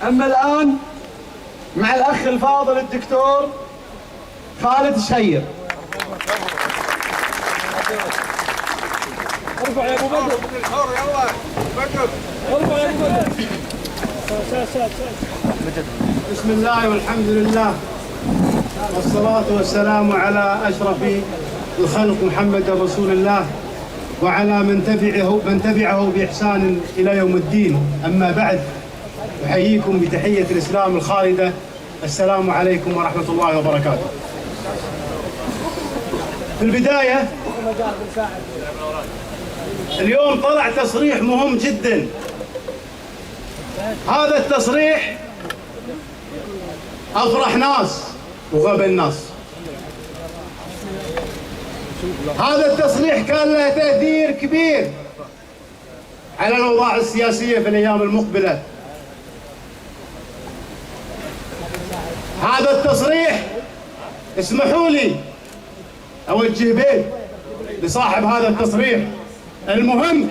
أما الآن مع الأخ الفاضل الدكتور خالد الشهير. ارفع يا ابو بدر، يلا بدر، ارفع يا ابو بدر. بسم الله والحمد لله والصلاة والسلام على أشرف الخلق محمد رسول الله وعلى من تبعه بإحسان إلى يوم الدين. أما بعد، أحييكم بتحية الإسلام الخالدة، السلام عليكم ورحمة الله وبركاته. في البداية اليوم طلع تصريح مهم جدا. هذا التصريح أفرح ناس وغبى الناس. هذا التصريح كان له تأثير كبير على الأوضاع السياسية في الأيام المقبلة. هذا التصريح اسمحوا لي أوجه به لصاحب هذا التصريح المهم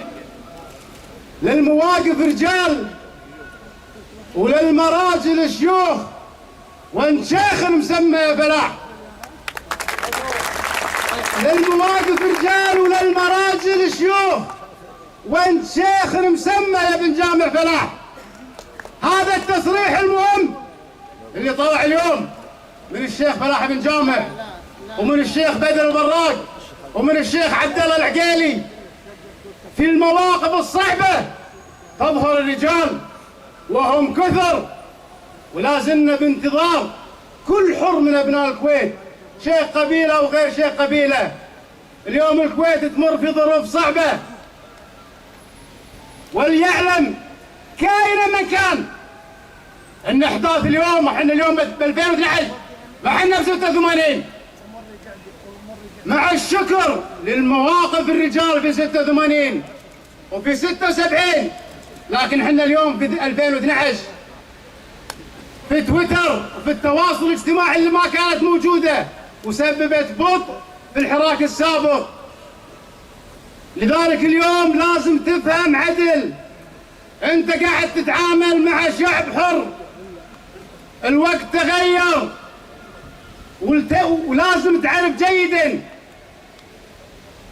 للمواقف رجال وللمراجل شيوخ وان شيخ مسمى يا فلاح. للمواقف رجال وللمراجل شيوخ وان شيخ مسمى يا بن جامع فلاح. هذا التصريح المهم اللي طلع اليوم من الشيخ فلاح بن جامع ومن الشيخ بدر البراق ومن الشيخ عبد الله العقيلي. في المواقف الصعبة تظهر الرجال وهم كثر، ولا زلنا بانتظار كل حر من أبناء الكويت، شيخ قبيلة وغير شيخ قبيلة. اليوم الكويت تمر في ظروف صعبة، وليعلم كائن من كان ان احداث اليوم، احنا اليوم ب 2012 وحنا ب 86 مع الشكر للمواقف الرجال في 86 وفي 76، لكن احنا اليوم في 2012 في تويتر وفي التواصل الاجتماعي اللي ما كانت موجودة وسببت بطء في الحراك السابق. لذلك اليوم لازم تفهم عدل، انت قاعد تتعامل مع شعب حر، الوقت تغير ولازم تعرف جيدا.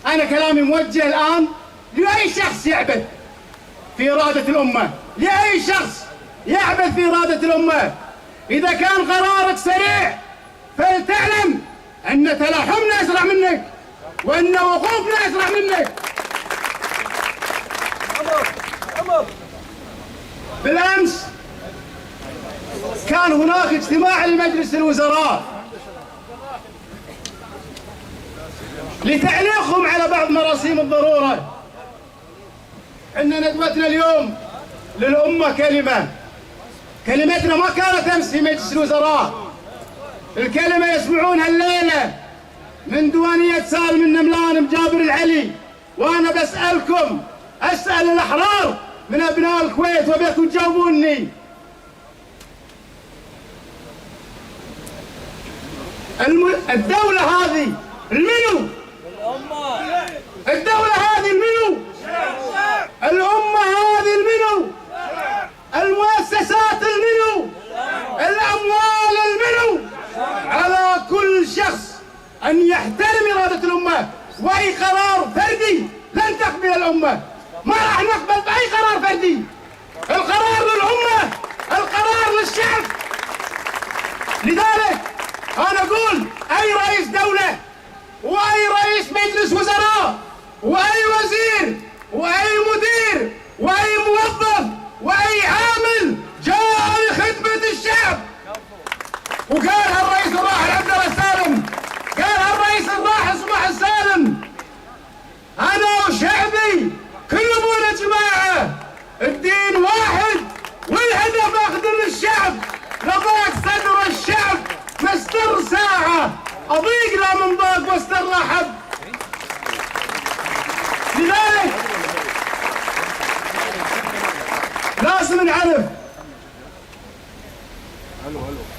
انا كلامي موجه الان لاي شخص يعبث في إرادة الأمة، لأي شخص يعبث في إرادة الأمة. إذا كان قرارك سريع فلتعلم أن تلاحمنا أسرع منك وأن وقوفنا أسرع منك. بالأمس كان هناك اجتماع لمجلس الوزراء لتعليقهم على بعض مراسيم الضرورة. إن ندوتنا اليوم للأمة كلمتنا ما كانت أمس في مجلس الوزراء، الكلمة يسمعونها الليلة من ديوانية سالم النملان مجابر العلي. وأنا بسألكم، أسأل الأحرار من أبناء الكويت وبيكم تجاوبوني. الدولة هذه المنو؟ الدولة هذه المنو؟ الأمة هذه المنو؟ المؤسسات المنو؟ الأموال المنو؟ على كل شخص أن يحترم إرادة الأمة، وأي قرار فردي لن تقبل الأمة. ما راح نقبل بأي قرار فردي، القرار للأمة، القرار للشعب. لذلك أنا أقول أي رئيس دولة وأي رئيس مجلس وزراء وأي وزير وأي مدير وأي موظف وأي عامل جاء لخدمة الشعب. وقالها الرئيس الراحل عبد الله السالم، قالها الرئيس الراحل صباح السالم، أنا وشعبي كلهم يا جماعة الدين واحد والهدف أخدم الشعب. لضاق صدر الشعب مستر ساعة، أضيق له من ضاق واستر له حب. لذلك لازم نعرف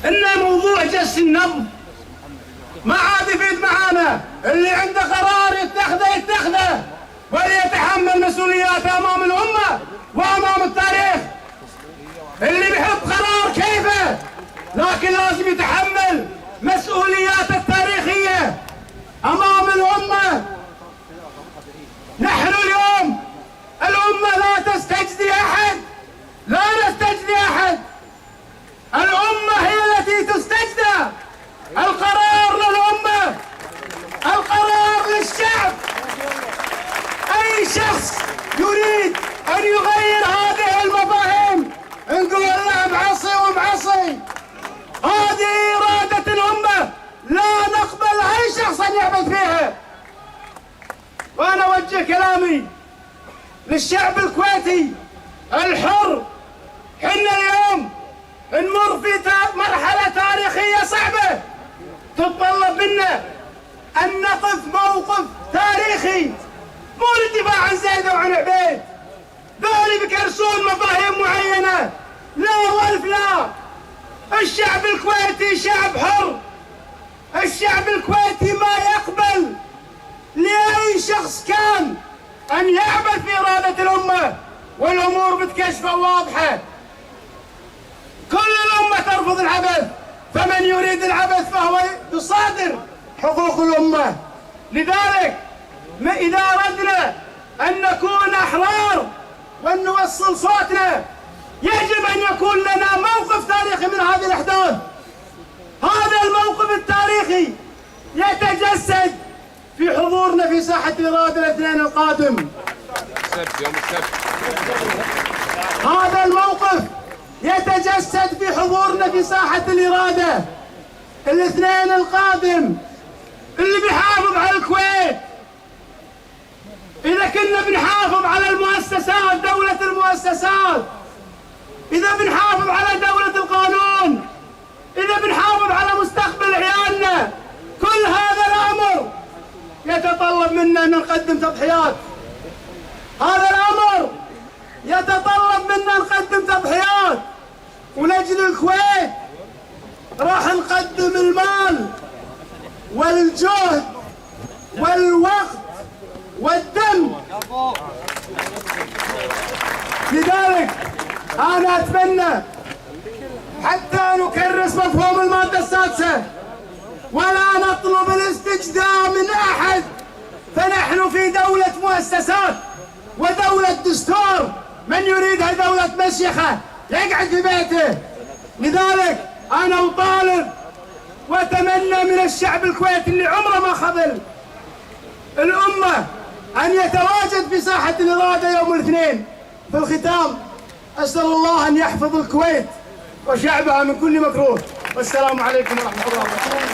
ان موضوع جس النبض ما عاد يفيد معانا. اللي عنده قرار يتخذه وليتحمل مسؤولياته امام الامه وامام التاريخ. اللي بيحط قرار لكن لازم يتحمل مسؤولياته التاريخية أمام الأمة. نحن اليوم الأمة لا تستجدي أحد، لا نستجدي أحد، الأمة هي التي تستجدى. القرار للأمة، القرار للشعب. أي شخص يريد أن يغير هذه المفاهيم نقول له بعصي وبعصي. هذه إرادة الأمة، لا نقبل أي شخص أن يعبث فيها. وأنا أوجه كلامي للشعب الكويتي الحر. حنا اليوم نمر في مرحلة تاريخية صعبة تتطلب منا أن نقف موقف تاريخي، مو للدفاع عن زيدة وعن عبيد، ذولي بيكرسون مفاهيم معينة. لا والف لا، الشعب الكويتي شعب حر. الشعب الكويتي ما يقبل لأي شخص كان أن يعبث في إرادة الأمة، والأمور بتكشفة واضحة. كل الأمة ترفض العبث، فمن يريد العبث فهو يصادر حقوق الأمة. لذلك إذا أردنا أن نكون أحرار وأن نوصل صوتنا، يجب أن يكون لنا موقف تاريخي من هذه الأحداث. هذا الموقف التاريخي يتجسد في حضورنا في ساحة الإرادة الاثنين القادم. يوم السبت. هذا الموقف يتجسد في حضورنا في ساحة الإرادة الاثنين القادم، اللي بيحافظ على الكويت. إذا كنا بنحافظ على المؤسسات، دولة المؤسسات، إذا بنحافظ على دولة القانون، إذا بنحافظ على مستقبل عيالنا، كل هذا الأمر يتطلب منا أن نقدم تضحيات. هذا الأمر يتطلب منا نقدم تضحيات، ولأجل الكويت راح نقدم المال والجهد والوقت والدم. لذلك أنا أتمنى حتى نكرس مفهوم المادة السادسة ولا نطلب الاستجداء من أحد، فنحن في دولة مؤسسات ودولة دستور. من يريدها دولة مشيخة يقعد في بيته. لذلك أنا أطالب وأتمنى من الشعب الكويتي اللي عمره ما خذل الأمة أن يتواجد في ساحة الإرادة يوم الاثنين. في الختام أسأل الله أن يحفظ الكويت وشعبها من كل مكروه، والسلام عليكم ورحمة الله وبركاته.